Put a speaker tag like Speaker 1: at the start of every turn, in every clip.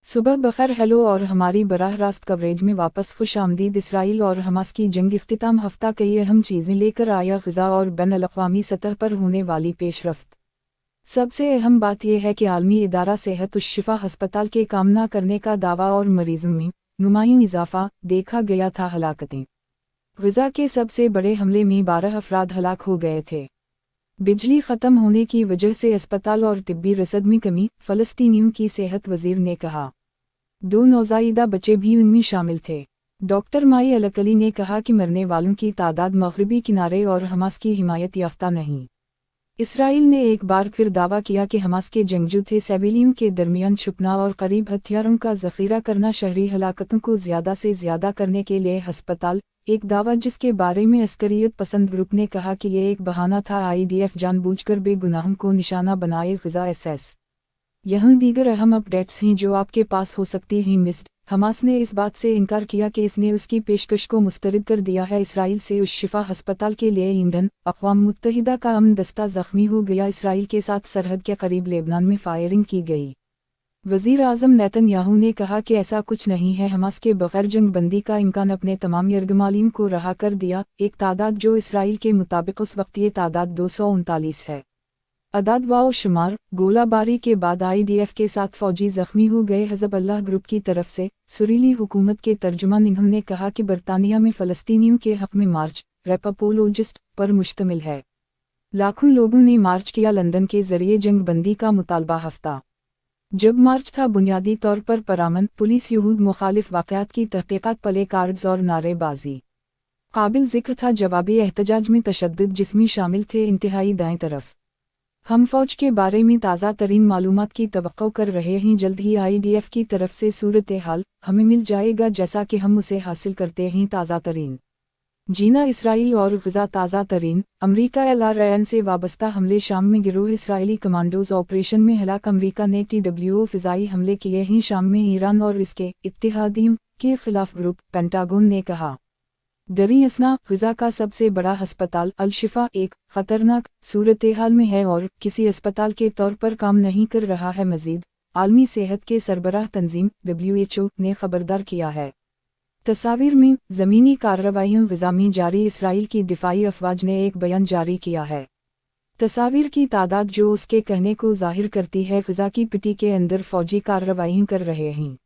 Speaker 1: सुबह बखैर हेलो और हमारी बराह रास्त कवरेज में वापस खुश आमदीद। इसराइल और हमास की जंग इख्तिताम हफ्ता कई अहम चीज़ें लेकर आया। ग़ज़ा और बैन अल-अक़वामी सतह पर होने वाली पेशरफ्त। सबसे अहम बात यह है कि आलमी इदारा सेहत उश-शिफ़ा हस्पताल के काम न करने का दावा और मरीज़ों में नुमायां इजाफ़ा देखा गया था। हलाकतें। ग़ज़ा के सबसे बड़े हमले में 12 अफराद हलाक हो गए थे। बिजली ख़त्म होने की वजह से अस्पताल और तिब्बी रसद में कमी, फ़लस्तीनियों की सेहत वज़ीर ने कहा। 2 नौज़ायदा बच्चे भी उनमें शामिल थे। डॉक्टर माई अलकली ने कहा कि मरने वालों की तादाद मग़रिबी किनारे और हमास की हिमायत याफ्ता नहीं। इसराइल ने एक बार फिर दावा किया कि हमास के जंगजू थे। सिविलियों के दरमियान छुपना और करीब हथियारों का ज़ख़ीरा करना शहरी हलाकतों को ज़्यादा से ज़्यादा करने के लिए हस्पताल, एक दावा जिसके बारे में अस्करियत पसंद ग्रुप ने कहा कि ये एक बहाना था। IDF जानबूझकर बेगुनाहों को निशाना बनाए। Gaza SS। यहाँ दीगर अहम अपडेट्स हैं जो आपके पास हो सकती हैं। मिस्ड हमास ने इस बात से इनकार किया कि इसने उसकी पेशकश को मुस्तरद कर दिया है। इसराइल से उश-शिफ़ा हस्पताल के लिए ईंधन। अक़वाम मुत्तहिदा का अमन दस्ता ज़ख्मी हो गया। इसराइल के साथ सरहद के करीब लेबनान में फायरिंग की गई। वज़ीर आज़म नेतन्याहू ने कहा कि ऐसा कुछ नहीं है। हमास के बग़ैर जंग बंदी का इम्कान अपने तमाम यरगमालियों को रहा कर दिया। एक तादाद जो इसराइल के मुताबिक उस वक्त ये तादाद 239 है। अदाद व शुमार। गोलाबारी के बाद IDF के 7 फ़ौजी ज़ख्मी हो गए। हिज़्बुल्लाह ग्रुप की तरफ से सुरीली हुकूमत के तर्जुमान इन्होंने कहा कि बरतानिया में फ़लस्तीनियों के हक़ में मार्च रेपपोलोजिस्ट पर मुश्तमिल है। लाखों लोगों ने मार्च किया। लंदन के ज़रिए जंग बंदी का मुतालबा। हफ्ता जब मार्च था बुनियादी तौर पर परामन, पुलिस यहूद मुखालिफ वाक़यात की तहक़ीक़ात, प्ले कार्ड्स और नारेबाजी। काबिल ज़िक्र था जवाबी एहतजाज में तशद्दुद जिसमें शामिल थे इंतहाई दाएं तरफ। हम फ़ौज के बारे में ताज़ा तरीन मालूमात की तवक्को कर रहे हैं। जल्द ही IDF की तरफ से सूरत हाल हमें मिल जाएगा जैसा कि हम उसे हासिल करते हैं। ताज़ा तरीन जीना इसराइल और ग़ज़ा। ताज़ा तरीन अमरीका LRN से वाबस्ता हमले। शाम में गिरोह इसराइली कमांडोज़ ऑपरेशन में हलाक। अमरीका ने TWO फ़िज़ाई हमले किए हैं। शाम में ईरान और इसके इत्तेहादियों के ख़िलाफ़ ग्रुप। पेंटागन ने कहा। दरी असना ग़ज़ा का सबसे बड़ा हस्पताल अल-शिफ़ा एक ख़तरनाक सूरत हाल में है और किसी अस्पताल के तौर पर काम नहीं कर रहा है। मज़ीद आलमी सेहत के सरबराह तंजीम WHO ने ख़बरदार किया है। तस्वीर में ज़मीनी कार्रवाइयों। ग़ज़ा में जारी इसराइल की दिफ़ाई अफ़वाज ने एक बयान जारी किया है। तस्वीर की तादाद जो उसके कहने को ज़ाहिर करती है ग़ज़ा की पिटी के अंदर फ़ौजी कार्रवाइयाँ कर रहे हैं।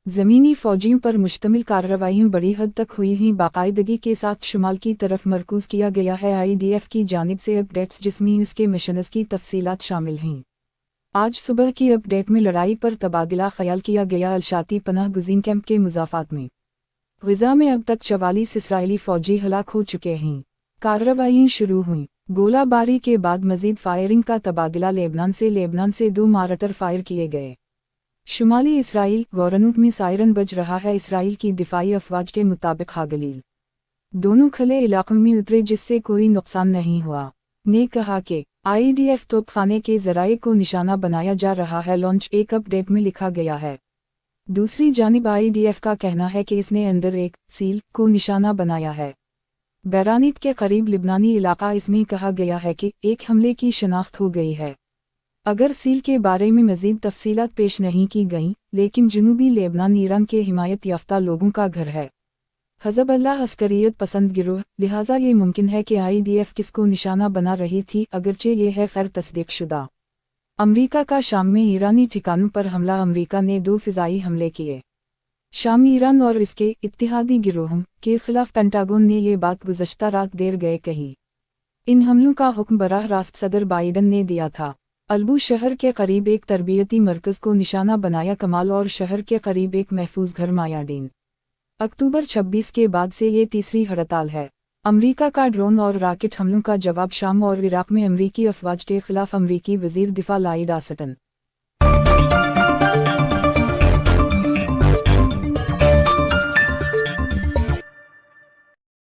Speaker 1: ज़मीनी फ़ौजियों पर मुश्तमिल कार्रवाइयाँ बड़ी हद तक हुई हैं। बाकायदगी के साथ शुमाल की तरफ मरकूज़ किया गया है। IDF की जानिब से अपडेट्स जिसमें इसके मिशनस की तफसीलात शामिल हैं। आज सुबह की अपडेट में लड़ाई पर तबादला ख्याल किया गया। अलशाती पनाह गुज़ीन कैंप के मुज़ाफ़ात में ग़ज़ा में अब तक 44 इसराइली फ़ौजी हलाक हो चुके हैं। कार्रवाइयाँ शुरू हुईं। गोलाबारी के बाद मज़ीद फायरिंग का तबादला। लेबनान से 2 मार्टर फायर किए गए। शुमाली इसराइल गौरनूट में सायरन बज रहा है। इसराइल की दिफ़ाई अफ़वाज के मुताबिक हागलील दोनों खुले इलाक़ों में उतरे जिससे कोई नुकसान नहीं हुआ। ने कहा कि IDF तोपखाने के ज़राए को निशाना बनाया जा रहा है। लॉन्च एक अपडेट में लिखा गया है। दूसरी जानिब IDF का कहना है कि इसने अंदर एक सील को निशाना बनाया है। बैरानीत के करीब लिबनानी इलाका। इसमें कहा गया है कि एक हमले की शनाख्त हो गई है। अगर सील के बारे में मज़ीद तफसीलात पेश नहीं की गईं, लेकिन जुनूबी लेबनान ईरान के हिमायत याफ्ता लोगों का घर है। हिज़्बुल्लाह अस्करियत पसंद गिरोह, लिहाजा ये मुमकिन है कि IDF किसको निशाना बना रही थी, अगरचे ये है खैर तस्दीक शुदा। अमरीका का शाम में ईरानी ठिकानों पर हमला। अमरीका ने 2 फ़िज़ाई हमले किए। शाम ईरान और इसके इत्तेहादी गिरोहों के ख़िलाफ़। पेंटागन ने ये बात गुज़श्ता रात देर गए कही। इन हमलों का हुक्म बराह रास्त सदर बाइडन ने दिया था। अलबू शहर के करीब एक तरबियती मरकज़ को निशाना बनाया। कमाल और शहर के करीब एक महफूज घर। मायाडीन अक्टूबर 26 के बाद से ये तीसरी हड़ताल है। अमरीका का ड्रोन और रॉकेट हमलों का जवाब। शाम और इराक़ में अमरीकी अफ़वाज के ख़िलाफ़ अमरीकी वज़ीर दिफ़ा लॉयड ऑस्टिन